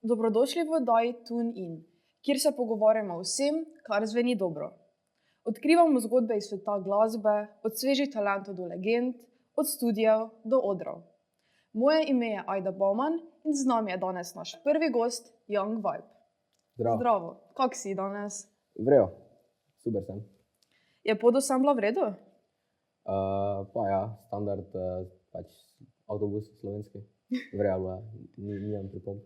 Dobrodošli v oddaji Tune In, kjer se pogovarjamo o vsem, kar zveni dobro. Odkrivamo zgodbe iz sveta glasbe, od svežih talentov do legend, od studiev do odrov. Moje ime je Ajda Bauman in z nami je danes naš prvi gost, Young Vibe. Zdravo. Zdravo, kak si danes? Vrejo, super sem. Je pod vsem bila v redu? Pa ja, standard, pač avtobus slovenski. Vrejo, bila, nimam pripomb.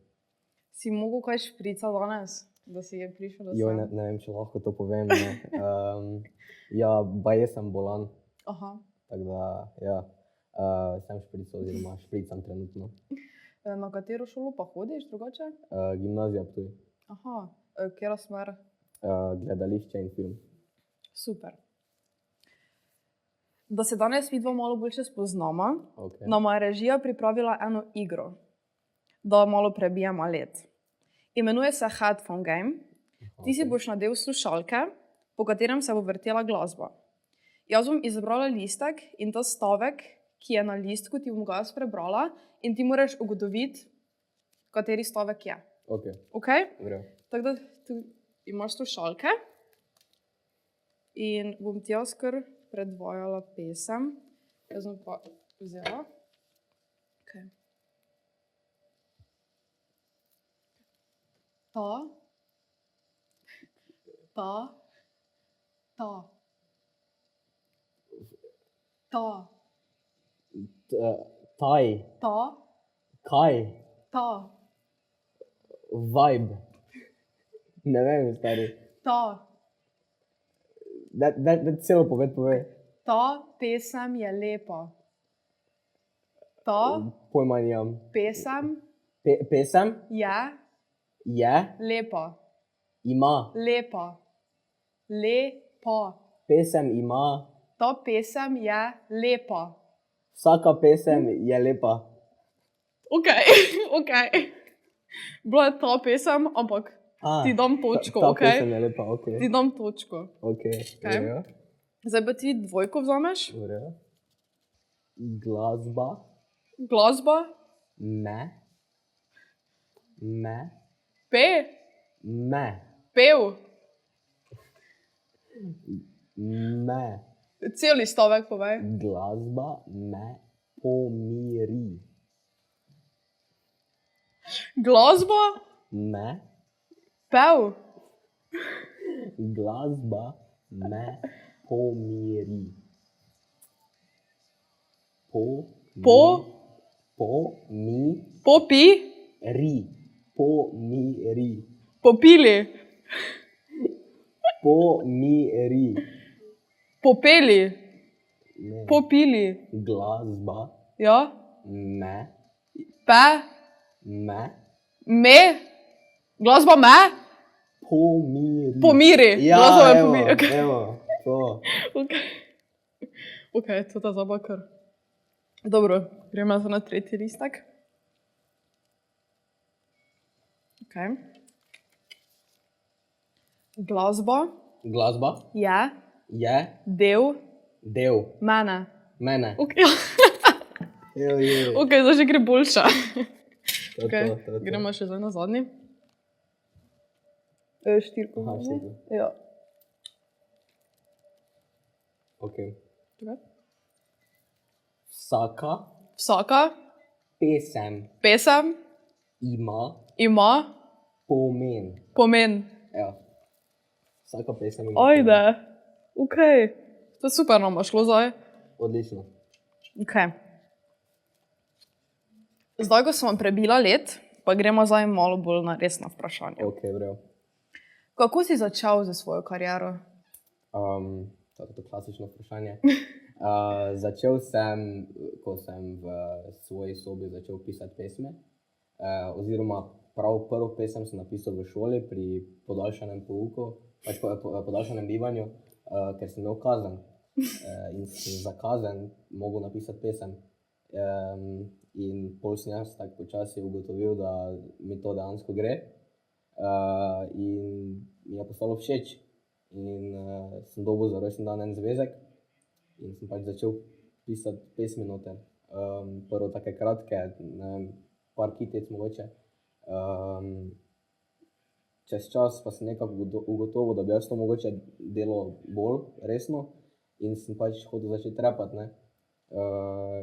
Si mogel kaj špricati danes, da si je prišel do Joj, sem? ne vem, če lahko to povem, ne. Ja, baje sem bolan, Aha. tako da, ja, sem šprical oziroma špricam trenutno. Na katero šolo pa hodiš drugače? Gimnazija Ptuj, Aha, katera smer? gledališče in film. Super. Da se danes midva malo boljše spoznamo, Okay. nama je režija pripravila eno igro, da malo prebijemo led. Imenuje se Headphone Game. Ti si boš nadel slušalke, po katerem se bo vrtela glasba. Jaz bom izbrala listek in ta stavek, ki je na listku, ti bom ga jaz prebrala in ti moraš ugotoviti, kateri stavek je. Ok, Ok? vrejo. Tako da tu imaš slušalke in bom ti jaz kar predvajala pesem. Jaz bom pa vzela. Okay. Ta. Ta. Taj, Ta. kaj, Ta. vibe. Ne vem, stari. Ta. Da celo povej. Ta pesem je lepa. Ta Pojma nimam. pesem Pesem je je, lepa. ima. Lepa. Lepa. Pesem ima, Ta pesem je lepa. vsaka pesem je lepa. Ok, ok. Bila je ta pesem, ampak ti dam točko, ta ok? pesem je lepa, ok. Ti dam točko. Ok, Kaj? vrejo. Zdaj pa ti dvojko vzameš. Vrejo. Glasba, Glasba. me, Pev. me. Celi stavek povej. Glasba me pomiri. Glasba. Me, Pev. glasba me pomiri. Popi. Pomiri. Popili. Pomiri. Popeli. Ne. Popili. Glasba Ja. me, Me. Glasba me. pomiri. Pomiri. Ja, Glasba me evo, pomiri. Okay. evo, to. Ok, to ta zabakar. Dobro, gremo za na tretji listek. Ok. Glasba Glasba je je del mene. Ok, Je. ok, zdaj že gre boljša. To, Okay. to. Gremo še zdaj na zadnji. Štirko. Aha, zadnji. štirko. Ja. Ok. Čakaj. Vsaka Pesem pesem ima pomen. Ja. Vsaka pesem ima pomen. Ajde. Ok. To je super nam bo šlo zdaj. Odlično. Ok. Zdaj, ko smo prebila led, pa gremo zdaj malo bolj na resna vprašanja. Ok, vrejo. Kako si začel za svojo kariero? To klasično vprašanje. Začel sem, ko sem v svoji sobi začel pisati pesme. Oziroma prav prvo pesem sem napisal v šoli pri podaljšanem pouku, pač podaljšanem bivanju, ker sem imel kazen. In sem za kazen mogel napisati pesem. In pol sem jaz tako počasi ugotovil, da mi to dejansko gre. In mi je postalo všeč. In sem dobil za rojstni dan en zvezek in sem pač začel pisati pesmi noter. Prvo take kratke, ne vem, par kitic mogoče. Čez čas pa sem nekako ugotovil, da bi jaz to mogoče delal bolj resno in sem pač hotel začeti rapati, ne.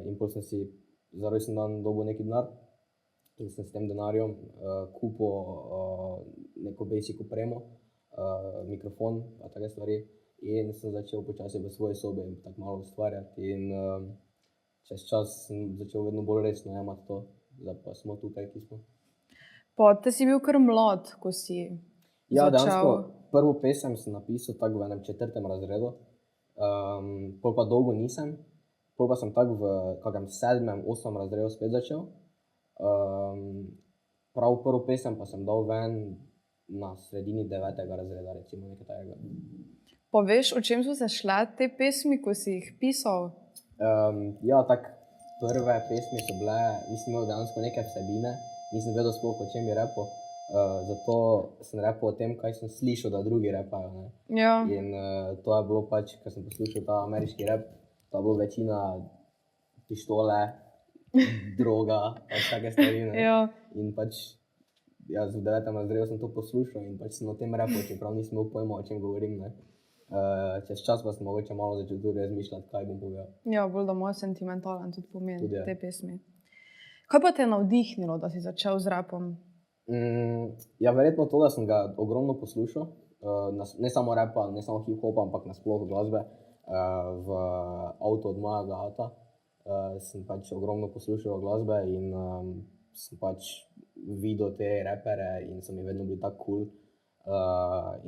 In pol sem si za rojstni dan dobil neki denar in sem s tem denarjem kupil neko basic opremo, mikrofon pa take stvari in sem začel počasi v svoji sobi tako malo ustvarjati in čez čas sem začel vedno bolj resno jemati to, zdaj pa smo tukaj, ki smo. Pa te si bil kar mlad, ko si Ja, dejansko začel. prvo pesem sem napisal tako v enem 4. razredu, pol pa dolgo nisem, pol pa sem tako v kakem 7., 8. razredu spet začel. Prav prvo pesem pa sem dal ven na sredini 9. razreda, recimo nekaj takega. Pa veš, o čem so se šle te pesmi, ko si jih pisal? Ja, tako prve pesmi so bile, nisem imel dejansko neke vsebine, nisem vedel sploh, o čem bi rapal, zato sem rapal o tem, kaj sem slišal, da drugi rapajo, ne. Ja, In to je bilo pač, ko sem poslušal ta ameriški rap, to je bilo večina pištole, droga, pač take stvari, ne. ja. In pač jaz v 9. razredu sem to poslušal in pač sem o tem rapal, čeprav nisem imel pojma, o čem govorim, ne. Čez čas pa sem mogoče malo začel tudi razmišljati, kaj bom povedal. Ja, bolj da malo sentimentalen tudi pomen Tudi, ja. te pesmi. Kaj pa te je navdihnilo, da si začel z rapom? Ja, verjetno to, da sem ga ogromno poslušal, ne samo rapa, ne samo hip-hopa, ampak nasploh glasbe, v avtu od mojega ata, sem pač ogromno poslušal glasbe in sem pač videl te rapere in so mi vedno bili tako cool.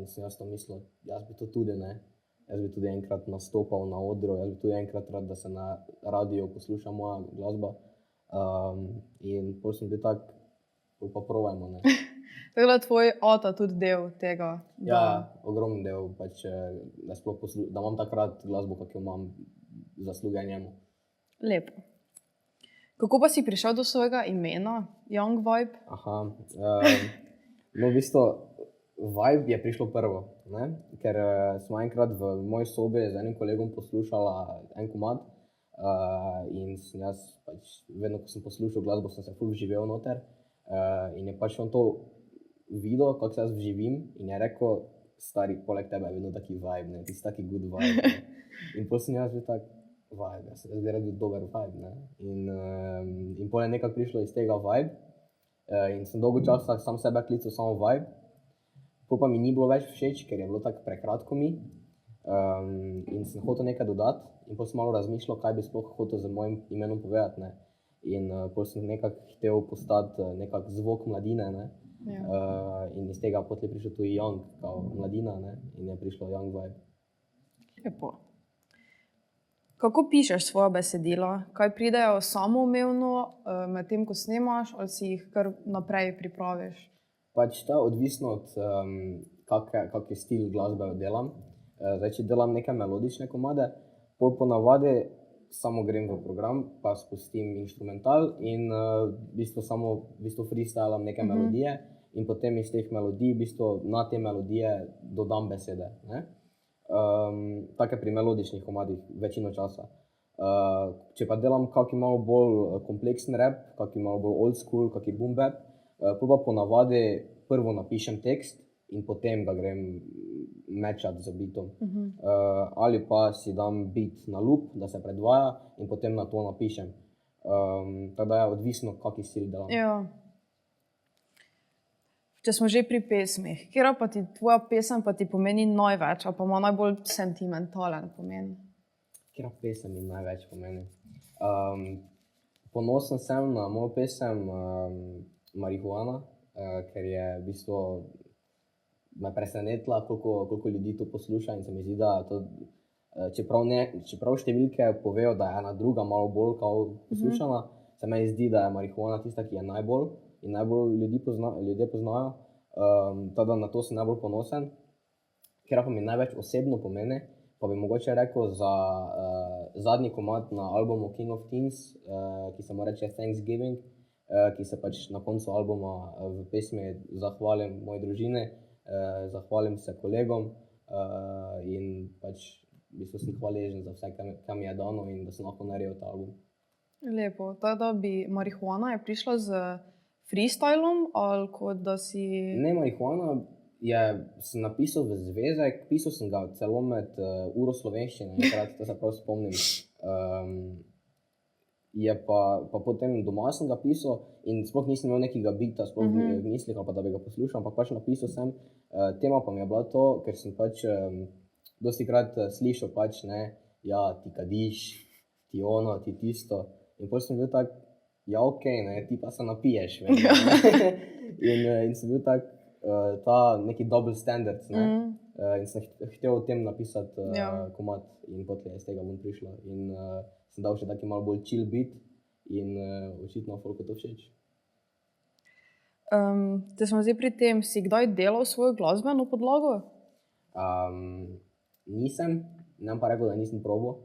In sem jaz to mislil, jaz bi to tudi, ne. Jaz bi tudi enkrat nastopal na odru, jaz bi tudi enkrat rad, da se na radiu posluša moja glasba. In pol sem bil tak, pol pa probajmo, ne. Tako da je tvoj ata tudi del tega, Ja, ogromen del, pač, da sploh da imam tako rad glasbo, kak jo imam, zasluge njemu. Lepo. Kako pa si prišel do svojega imena, Young Vibe? Aha, no, v bistvu Vibe je prišlo prvo, ne, ker smo enkrat v moji sobi z enim kolegom poslušala en komad, in sem jaz pač vedno, ko sem poslušal glasbo, sem se ful vživel noter, in je pač on to videl, kako se jaz vživim in je rekel: "Stari, poleg tebe je vedno taki vibe, ne, ti si taki good vibe." Ne." In pol sem jaz bil tak, vibe, jaz bi rad bil dober vibe, ne. In pol je nekako prišlo iz tega vibe, in sem dolgo časa sam sebe klical samo Vibe, pol pa mi ni bilo več všeč, ker je bilo tako prekratko mi, in sem hotel nekaj dodati in pol sem malo razmišljal, kaj bi sploh hotel z mojim imenom povedati, ne. In pol sem nekako hotel postati nekako zvok mladine, ne. Ja. In iz tega potem je prišel tudi Young, kao mladina, ne, in je prišlo Young Vibe. Lepo. Kako pišeš svoja besedila? Kaj pridejo samoumevno, medtem ko snemaš, ali si jih kar naprej pripraviš? Pač to je odvisno od kak stil glasbe delam. Zdaj, če delam neke melodične komade, pol ponavadi samo grem v program, pa spustim inštrumental in v bistvu freestylam neke melodije in potem iz teh melodij v bistvu na te melodije dodam besede, ne. Tako je pri melodičnih komadih večino časa. Če pa delam kak malo bolj kompleksen rap, kak malo bolj old school, kak boom bap, pol pa ponavadi prvo napišem tekst in potem ga grem matchat z beatom. Ali pa si dam beat na loop, da se predvaja in potem nato napišem. Tako da je odvisno, kak stil delam. Ja. Če smo že pri pesmih, katera pa ti tvoja pesem pa ti pomeni največ ali pa ima najbolj sentimentalen pomen? Katera pesem mi največ pomeni? Ponosen sem na mojo pesem Marihuana, ker je v bistvu me presenetila, koliko ljudi to posluša in se mi zdi, da to, čeprav številke povejo, da je ena druga malo bolj kao poslušana, se meni zdi, da je Marihuana tista, ki je najbolj in najbolj ljudje poznajo, tako da na to sem najbolj ponosen. Katera pa mi največ osebno pomeni, pa bi mogoče rekel za zadnji komad na albumu King of Teens, ki se mu reče Thanksgiving, ki se pač na koncu albuma v pesmi zahvalim moji družini, zahvalim se kolegom in pač v bistvu sem hvaležen za vse, kaj mi je dano in da sem lahko naredil ta album. Lepo. Tako da bi Marihuana je prišla s freestylom ali kot da si... Ne, marihuana sem napisal v zvezek, pisal sem ga celo med uro slovenščine, enkrat, to se prav spomnim. Je pa potem doma sem ga pisal in sploh nisem imel nekega bita, sploh v mislih, ali pa da bi ga poslušal, ampak pač napisal sem. Tema pa mi je bila to, ker sem pač dostikrat slišal pač, ne, ja, ti kadiš, ti ono, ti tisto. In potem sem bil tak, ja, okej, ne, ti pa se napiješ, ne. In sem bil tak, ta neki double standards, ne. In sem hotel o tem napisati komad in potem je iz tega ven prišlo. In sem dal še taki malo bolj chill beat in očitno folku to všeč. Te smo zdaj pri tem, si kdaj delal svojo glasbeno podlago? Nisem, ne bom pa rekel, da nisem probal.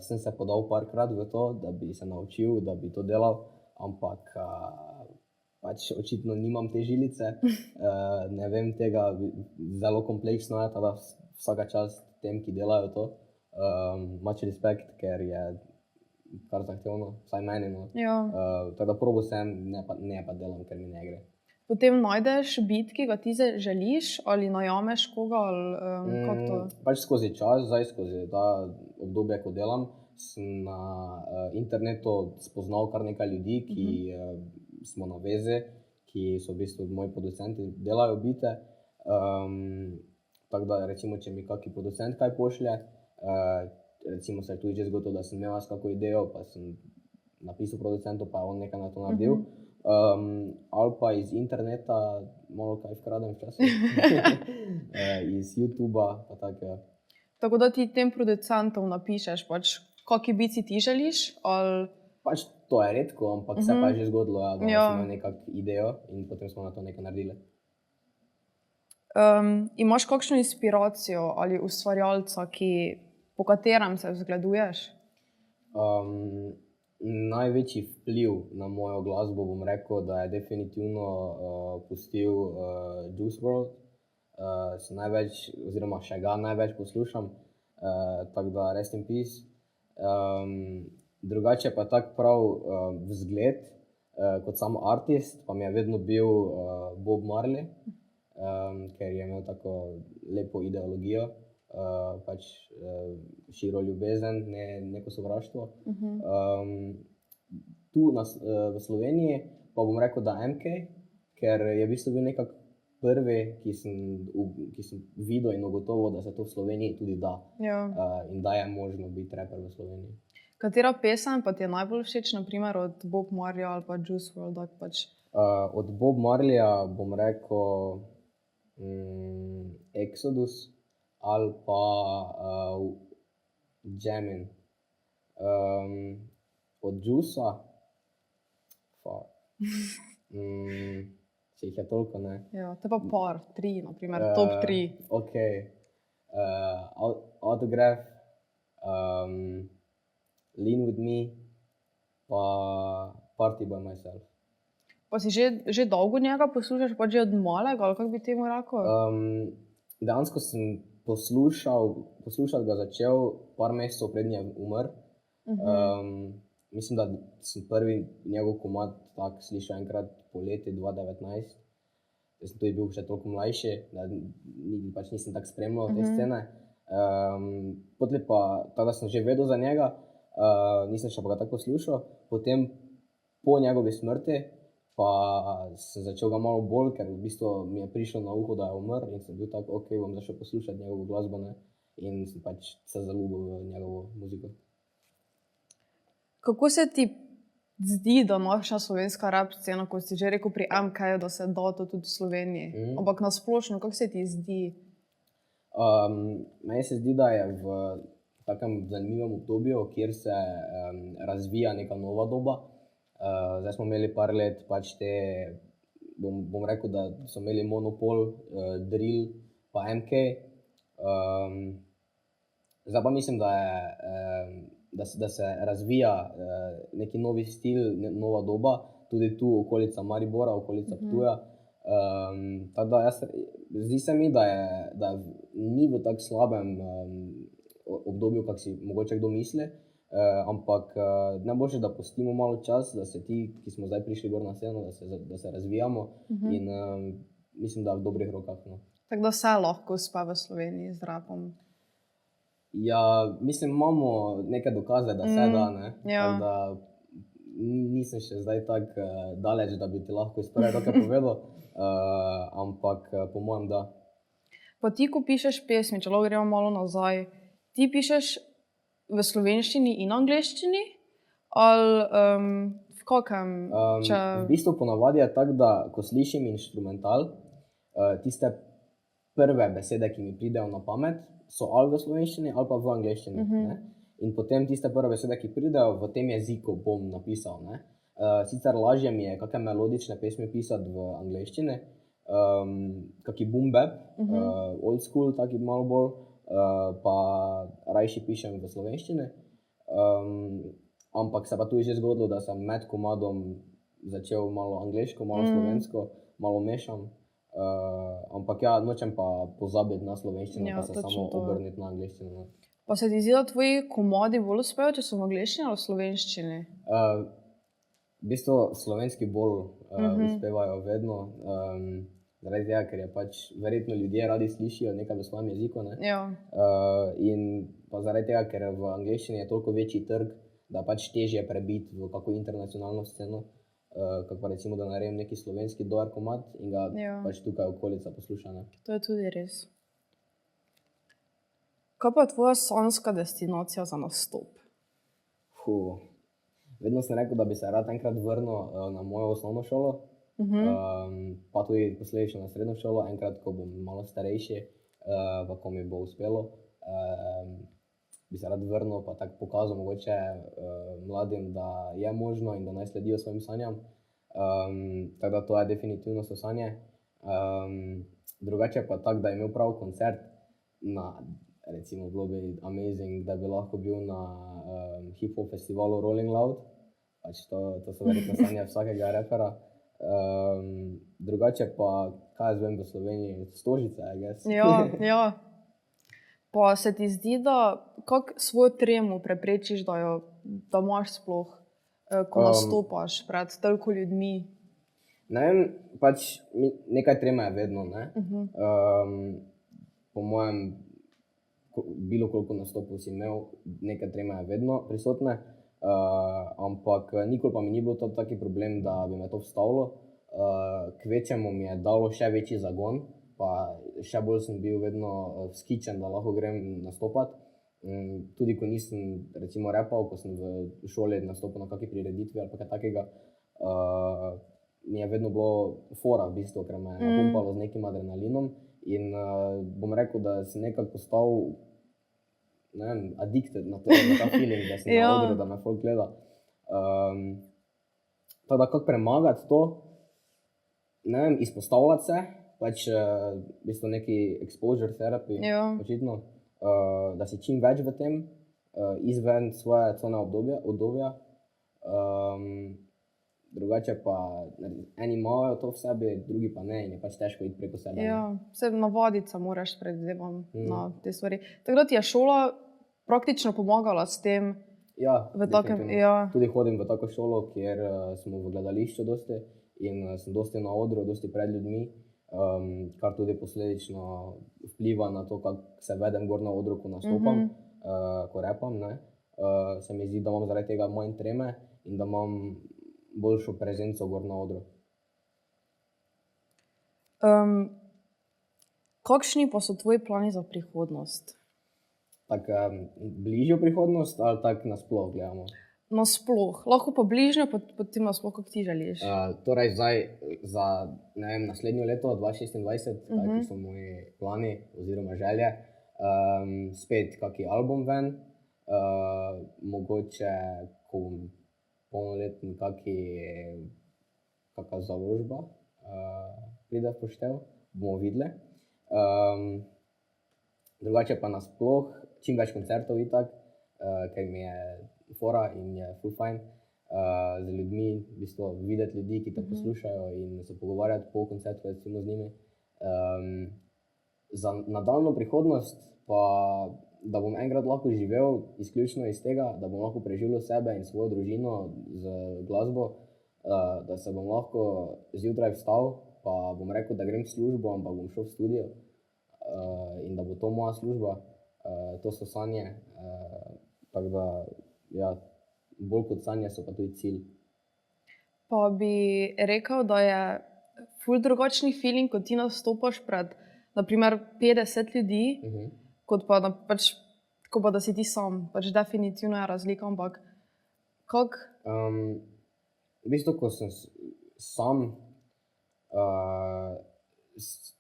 Sem se podal parkrat v to, da bi se naučil, da bi to delal, ampak pač očitno nimam te žilice, ne vem tega, zelo kompleksno je, tada vsaka čast tem, ki delajo to. Much respect, ker je kar zahtevno, vsaj meni, no. Ja. Tako da probal sem, ne pa delam, ker mi ne gre. Potem najdeš beat, ki ga ti želiš, ali najameš koga, ali kako to? Pač skozi čas, zdaj skozi ta obdobje, ko delam, sem na internetu spoznal kar nekaj ljudi, ki smo na vezi, ki so v bistvu moji producenti, delajo beate. Tako da recimo, če mi kaki producent kaj pošlje, recimo se je tudi že zgodilo, da sem imel jaz kako idejo, pa sem napisal producentu, pa je on nekaj na to naredil. Ali pa iz interneta malo kaj vkradem včasih, iz YouTubea pa tako. Tako da ti tem producentom napišeš pač, kaki beat si ti želiš, ali... Pač to je redko, ampak se pa je že zgodilo, da sem imel nekako idejo in potem smo na to nekaj naredili. Imaš kakšno inspiracijo ali ustvarjalca, po katerem se zgleduješ? Največji vpliv na mojo glasbo bom rekel, da je definitivno pustil Juice WRLD. Sem največ, oziroma še ga največ poslušam, tako da rest in peace. Drugače pa tak prav vzgled, kot sam artist, pa mi je vedno bil Bob Marley, ker je imel tako lepo ideologijo, pač širo ljubezen, ne neko sovraštvo. Tu v Sloveniji pa bom rekel, da MK, ker je v bistvu bil nekako prvi, ki sem videl in ugotovil, da se to v Sloveniji tudi da. In da je možno biti raper v Sloveniji. Katera pesem pa ti je najbolj všeč, na primer od Bob Marleyja ali pa Juice WRLD pač? Od Bob Marleyja bom rekel Exodus ali pa Jamin. Od Juicea, če jih je toliko, ne. Ja, to je pa par, 3, na primer, top 3. Okej. Autograph, Lean With Me, pa Party By Myself. Pa si že dolgo njega poslušaš, pa že od malega, ali kako bi temu rekel? Dejansko sem poslušati ga začel par mesecev preden je umrl. Mislim, da sem prvi njegov komad tak slišal enkrat poleti 2019. Jaz sem tudi bil še toliko mlajši, da pač nisem tako spremljal te scene. Potem pa, tako da sem že vedel za njega, nisem še pa ga tako poslušal. Potem po njegovi smrti pa sem začel ga malo bolj, ker v bistvu mi je prišlo na uho, da je umrl in sem bil tako, okej, bom začel poslušati njegovo glasbo, ne. In sem pač se zaljubil v njegovo muziko. Kako se ti zdi današnja slovenska rap scena, kot si že rekel pri MK-ju, da se da to tudi v Sloveniji? Ampak na splošno, kako se ti zdi? Meni se zdi, da je v takem zanimivem obdobju, kjer se razvija neka nova doba. Zdaj smo imeli par let pač te, bom rekel, da so imeli monopol, drill pa MK. Zdaj pa mislim, da se razvija neki novi stil, nova doba, tudi tu okolica Maribora, okolica Ptuja. Tako da zdi se mi, da ni v tako slabem obdobju, kak si mogoče kdo misli. ampak najboljše, da pustimo malo čas, da se ti, ki smo zdaj prišli gor na sceno, da se razvijamo in mislim, da je v dobrih rokah. No. Tako da se lahko uspe v Sloveniji z rapom. Ja, mislim, imamo neke dokaze, da se da, ne? Ja. Tako da nisem še zdaj tako daleč, da bi ti lahko iz prve roke povedal, ampak po mojem da. Pa ti, ko pišeš pesmi, če lahko gremo malo nazaj, ti pišeš v slovenščini in angleščini? Ali v kakem? V bistvu ponavadi je tako, da ko slišim inštrumental, tiste prve besede, ki mi pridejo na pamet, so ali v slovenščini ali pa v angleščini. Ne? In potem tiste prve besede, ki pridejo, v tem jeziku bom napisal. Ne? Sicer lažje mi je kakšne melodične pesmi pisati v angleščini, kaki boom bap, old school, taki malo bolj, pa rajši pišem v slovenščini. Ampak se pa tu je že zgodilo, da sem med komadom začel malo angleško, malo slovensko, malo mešam. Ampak ja, nočem pa pozabiti na slovenščino, Ja, pa se točno samo to. obrniti na angleščino. Ne. Pa se ti zdi, da tvoji komadi bolj uspejo, če so v angleščini ali v slovenščini? V bistvu slovenski bolj uspevajo vedno, zaradi tega, ker je pač verjetno ljudje radi slišijo nekaj v svojem jeziku. Ne? Ja. In pa zaradi tega, ker v angleščini je toliko večji trg, da je pač težje prebiti v kako internacionalno sceno, kot pa recimo, da naredim neki slovenski dober komad in ga Ja. pač tukaj okolica posluša. Ne? To je tudi res. Kaj pa je tvoja sanjska destinacija za nastop? Vedno sem rekel, da bi se rad enkrat vrnil na mojo osnovno šolo, pa tudi posledično na srednjo šolo, enkrat, ko bom malo starejši, pa ko mi bo uspelo, bi se rad vrnil pa tako pokazal mogoče mladim, da je možno in da naj sledijo svojim sanjam. Tako da to je definitivno so sanje. Drugače pa tako, da je imel prav koncert na, recimo, bilo bi amazing, da bi lahko bil na hip-hop festivalu Rolling Loud. Pač to so verjetno sanje vsakega rapera. Drugače pa, kaj jaz vem v Sloveniji, Stožice, I guess. Ja, ja. Pa se ti zdi, da kako svojo tremo preprečiš, da imaš sploh, ko nastopaš pred toliko ljudmi? Ne vem, pač nekaj treme je vedno, ne. Po mojem, bilo koliko nastopov si imel, nekaj treme je vedno prisotne, ampak nikoli pa mi ni bil to taki problem, da bi me to ustavilo. Kvečjemu mi je dalo še večji zagon, pa še bolj sem bil vedno vzkičen, da lahko grem nastopat. Tudi ko nisem recimo rapal, ko sem v šoli nastopil na kakšni prireditvi ali pa kaj takega, mi je vedno bilo fora v bistvu, ker me je napumpalo z nekim adrenalinom in bom rekel, da sem nekako postal, ne vem, addicted na ta feeling, da sem na odru, da me folk gleda. Tako da kako premagati to, ne vem, izpostavljati se, pač v bistvu neki exposure therapy, očitno, da si čim več v tem, izven svoje cone obdobja. Drugače pa eni imajo to v sebi, drugi pa ne in je pač težko iti preko sebe. Ja, se navaditi se moraš, predvidevam, na te stvari. Tako da ti je šola praktično pomagala s tem? Ja, v takem, definitivno. Tudi hodim v tako šolo, kjer smo v gledališču dosti in sem dosti na odru, dosti pred ljudmi, kar tudi posledično vpliva na to, kako se vedem gor na odru, ko nastopam, ko rapam, ne. Se mi zdi, da imam zaradi tega manj treme in da imam boljšo prezenco gor na odru. Kakšni pa so tvoji plani za prihodnost? Tako bližjo prihodnost ali tako nasploh gledamo? Nasploh. Lahko pa bližnjo, potem nasploh, kako ti želiš. Torej zdaj za, ne vem, naslednje leto, 2026, taki so moji plani oziroma želje. Spet kaki album ven, mogoče, ko bom polnoleten, kaka založba pride v poštev, bomo videli. Drugače pa nasploh, čim več koncertov itak, ker mi je fora in je ful fajn z ljudmi, v bistvu videti ljudi, ki te poslušajo in se pogovarjati po koncertu recimo z njimi. Za nadaljnjo prihodnost pa da bom enkrat lahko živel izključno iz tega, da bom lahko preživljal sebe in svojo družino z glasbo, da se bom lahko zjutraj vstal, pa bom rekel, da grem v službo, ampak bom šel v studio in da bo to moja služba, to so sanje, tako da, ja, bolj kot sanje so pa tudi cilj. Pa bi rekel, da je ful drugačni feeling, ko ti nastopaš pred, naprimer, 50 ljudi, kot pa, pač, ko pa da si ti sam. Pač definitivno je razlika, ampak kako? V bistvu, ko sem sam,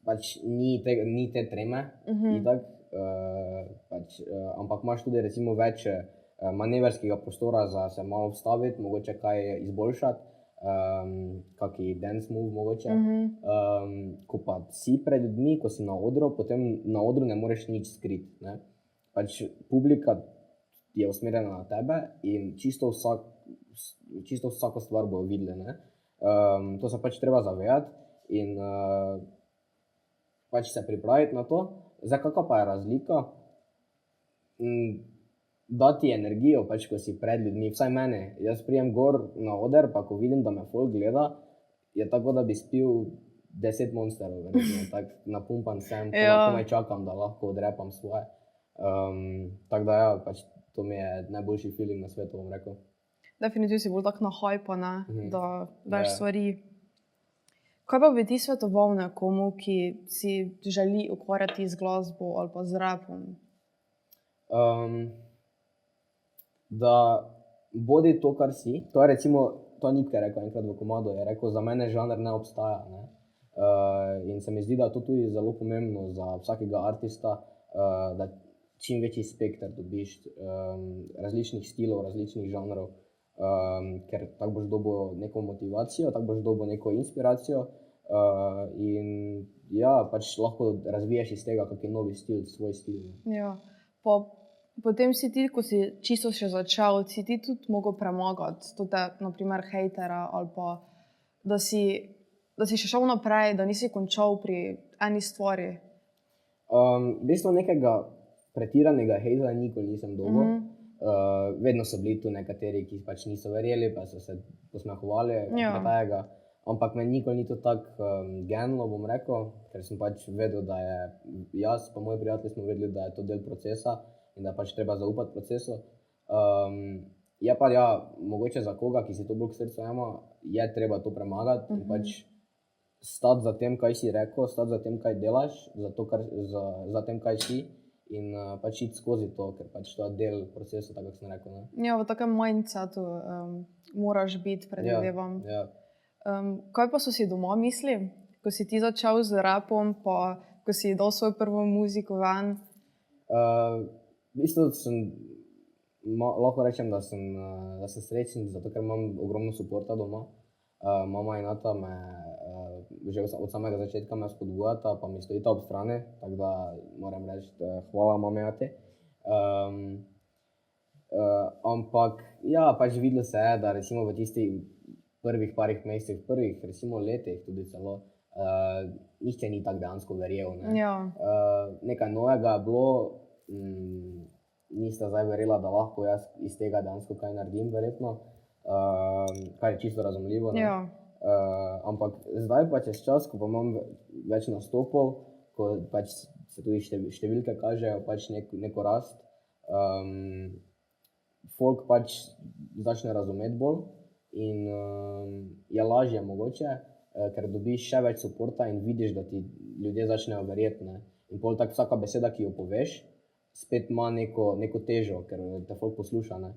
pač ni te treme, itak, pač, ampak imaš tudi recimo več manevrskega prostora za se malo vstaviti, mogoče kaj izboljšati, kaki dance move mogoče. Ko pa si pred ljudmi, ko si na odru, potem na odru ne moreš nič skriti, ne. Pač publika je usmerjena na tebe in čisto vsako stvar bojo videli, ne. To se pač treba zavedati in pač se pripraviti na to. Zdaj, kakva pa je razlika? Dati energijo, pač, ko si pred ljudmi, vsaj mene. Jaz pridem gor na oder, pa ko vidim, da me folk gleda, je tako, da bi spil 10 monsterov, verjetno, tako napumpan sem, komaj čakam, da lahko odrepam svoje. Tako da ja, pač to mi je najboljši feeling na svetu, bom rekel. Definitivno si bolj tak na hypa, ne, da veš stvari. Kaj pa bi ti svetoval nekomu, ki si želi ukvarjati z glasbo ali pa z rapom? Da bodi to, kar si. To je recimo, to Nipke rekel enkrat v komadu, je rekel, za mene žanr ne obstaja, ne. In se mi zdi, da je to tudi zelo pomembno za vsakega artista, da čim večji spekter dobiš različnih stilov, različnih žanrov, ker tako boš dobil neko motivacijo, tako boš dobil neko inspiracijo in ja, pač lahko razviješ iz tega kaki novi stil, svoj stil. Ja, pa potem si ti, ko si čisto še začel, si ti tudi mogel premagati tote, na primer, hejtere ali pa da si še šel naprej, da nisi končal pri eni stvari? V bistvu nekega pretiranega hejta nikoli nisem dobil. Vedno so bili tu nekateri, ki pač niso verjeli, pa so se posmehovali od tega, ampak me nikoli ni to tako genilo, bom rekel, ker sem pač vedel, da je jaz pa moji prijatelji smo vedeli, da je to del procesa in da pač treba zaupati procesu. Je pa ja, mogoče za koga, ki si to bolj k srcu jema, je treba to premagati in pač stati za tem, kaj si rekel, stati za tem, kaj delaš, za tem, kaj si in pač iti skozi to, ker pač to je del procesa, tako kot sem rekel, ne. Ja, v takem mindsetu moraš biti, predvidevam. Ja. Kaj pa so si doma mislili, ko si ti začel z rapom, pa ko si dal svojo prvo muziko ven? V bistvu lahko rečem, da sem srečen, zato ker imam ogromno suporta doma. Mama in ata me že od samega začetka me spodbujata, pa mi stojita ob strani, tako da moram reči, hvala mami, ati. Ampak ja, pač videlo se je, da recimo v tistih prvih parih mesecih, prvih recimo letih tudi celo, nihče ni tako dejansko verjel, ne. Nekaj novega je bilo, nista zdaj verjela, da lahko jaz iz tega dejansko kaj naredim, verjetno, kar je čisto razumljivo, ne. Ampak zdaj pa čez čas, ko pa imam več nastopov, ko pač se tudi številke kažejo, pač neko rast, folk pač začne razumeti bolj in je lažje mogoče, ker dobiš še več suporta in vidiš, da ti ljudje začnejo verjeti, ne. In pol tako vsaka beseda, ki jo poveš, spet ima neko težo, ker te folk posluša, ne.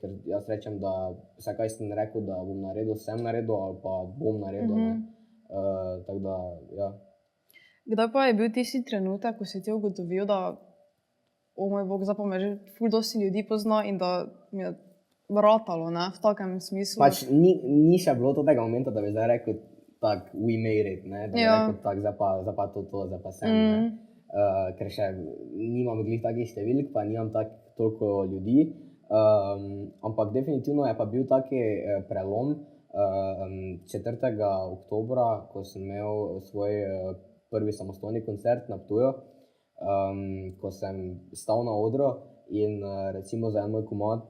Ker jaz rečem, da vse, kaj sem rekel, da bom naredil, sem naredil ali pa bom naredil, ne. Tako da, ja. Kdaj pa je bil tisti trenutek, ko si ti ugotovil, da o moj bog, zdaj pa me že ful dosti ljudi pozna in da mi je ratalo, ne, v takem smislu? Pač ni še bilo tega momenta, da bi zdaj rekel tako, we made it, ne, da bi rekel tako, zdaj pa to, zdaj pa sem, ne. Ker še nimam glih takih številk, pa nimam toliko ljudi. Ampak definitivno je pa bil taki prelom 4. oktobra, ko sem imel svoj prvi samostojni koncert na Ptuju. ko sem stal na odru in recimo za en moj komad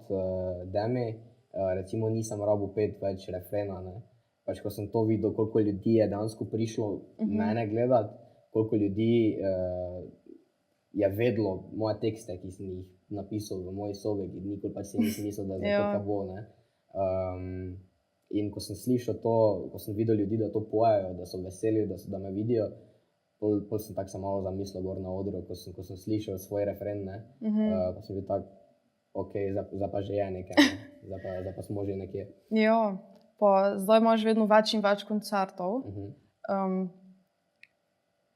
Demi, recimo nisem rabil peti več refrena, ne. Pač ko sem to videl, koliko ljudi je dejansko prišlo mene gledat, koliko ljudi je vedelo moje tekste, ki sem jih napisal v moji sobi, ki nikoli pač si nisem mislil, da je to kaj bo, ne. In ko sem slišal to, ko sem videl ljudi, da to pojejo, da so veseli, da me vidijo, pol sem tako se malo zamislil gor na odru, ko sem slišal svoj refren, ne, pa sem bil tak, okej, zdaj pa že je nekaj, ne, zdaj pa smo že nekje. Ja, pa zdaj imaš vedno več in več koncertov.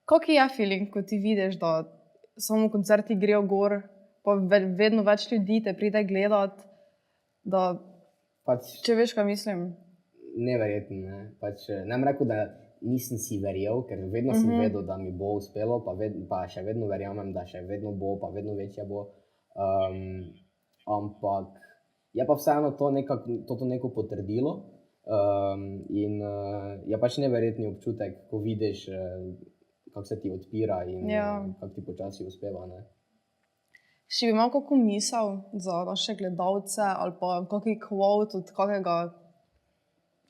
Kak je feeling, ko ti vidiš, da samo koncerti grejo gor, pa vedno več ljudi te pride gledat, da, Pač če veš, kaj mislim? neverjetno, ne. Pač ne bom rekel, da nisem si verjel, ker vedno sem vedel, da mi bo uspelo, pa še vedno verjamem, da še vedno bo, pa vedno večje bo. Ampak je pa vseeno to neko potrdilo in je pač neverjetni občutek, ko vidiš, kako se ti odpira in kako ti počasi uspeva, ne. Še bi imel kako misel za naše gledalce ali pa kaki quote od kakega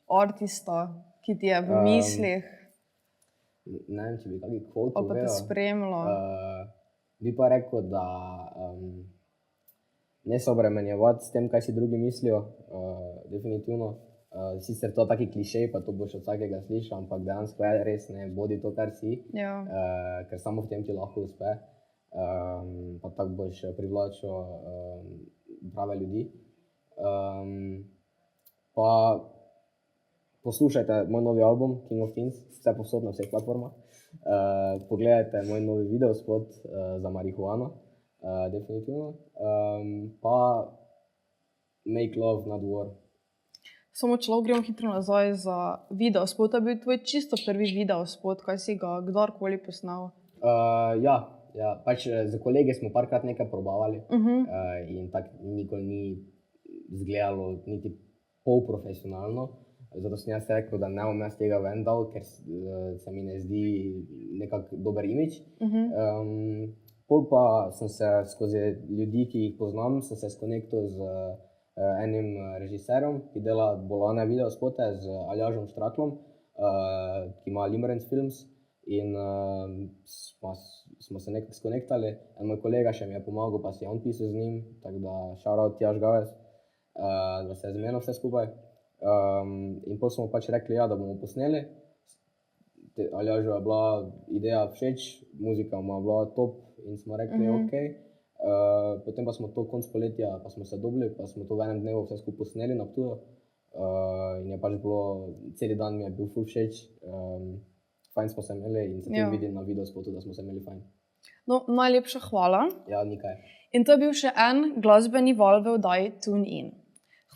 artista, ki ti je v mislih Ne vem, če bi kaki quote ali pa te povedal. spremlja. Bi pa rekel, da ne se obremenjevati s tem, kaj si drugi mislijo, definitivno. Sicer to taki klišej, pa to boš od vsakega slišal, ampak dejansko je res, ne, bodi to, kar si, Ja. ker samo v tem ti lahko uspe. Pa tako boš privlačil prave ljudi. Pa poslušajte moj novi album King of Teens, vse povsod na vseh platformah. Pogledajte moj novi videospot za marihuano, definitivno. Pa Make Love Not War. Samo če lahko gremo hitro nazaj za videospot, to je bil tvoj čisto prvi videospot, kaj si ga kdorkoli posnel? Ja, pač z kolegi smo parkrat nekaj probavali in tako nikoli ni izgledalo niti polprofesionalno. Zato sem jaz rekel, da ne bom jaz tega ven dal, ker se mi ne zdi nekako dober imidž. Pol pa sem se skozi ljudi, ki jih poznam, sem se skonektal z enim režiserjem, ki dela bolane videospote, z Aljažem Štraklom, ki ima Limerence Films. In smo se nekako skonektali. En moj kolega še mi je pomagal, pa si je on pisal z njim, tako da shoutout Tjaž Gavez, da se je zmenilo vse skupaj. In potem smo pač rekli, ja, da bomo posneli. Aljažu je bila ideja všeč, muzika mu je bila top in smo rekli, okej. Potem pa smo to konec poletja, pa smo se dobili, pa smo to v enem dnevu vse skupaj posneli na Ptuju. In je pač bilo, celi dan mi je bil ful všeč. Fajn smo se imeli in se tudi vidi na videospotu, da smo se imeli fajn. No, najlepša hvala. Ja, nikaj. In to je bil še en glasbeni val v oddaji Tune In.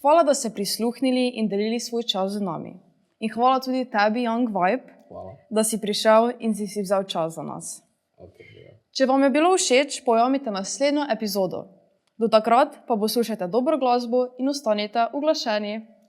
Hvala, da ste prisluhnili in delili svoj čas z nami. In hvala tudi tebi, Young Vibe, Hvala. da si prišel in si vzel čas za nas. Okay, ja. Če vam je bilo všeč, pojavite naslednjo epizodo. Do takrat pa poslušajte dobro glasbo in ostanite uglašeni.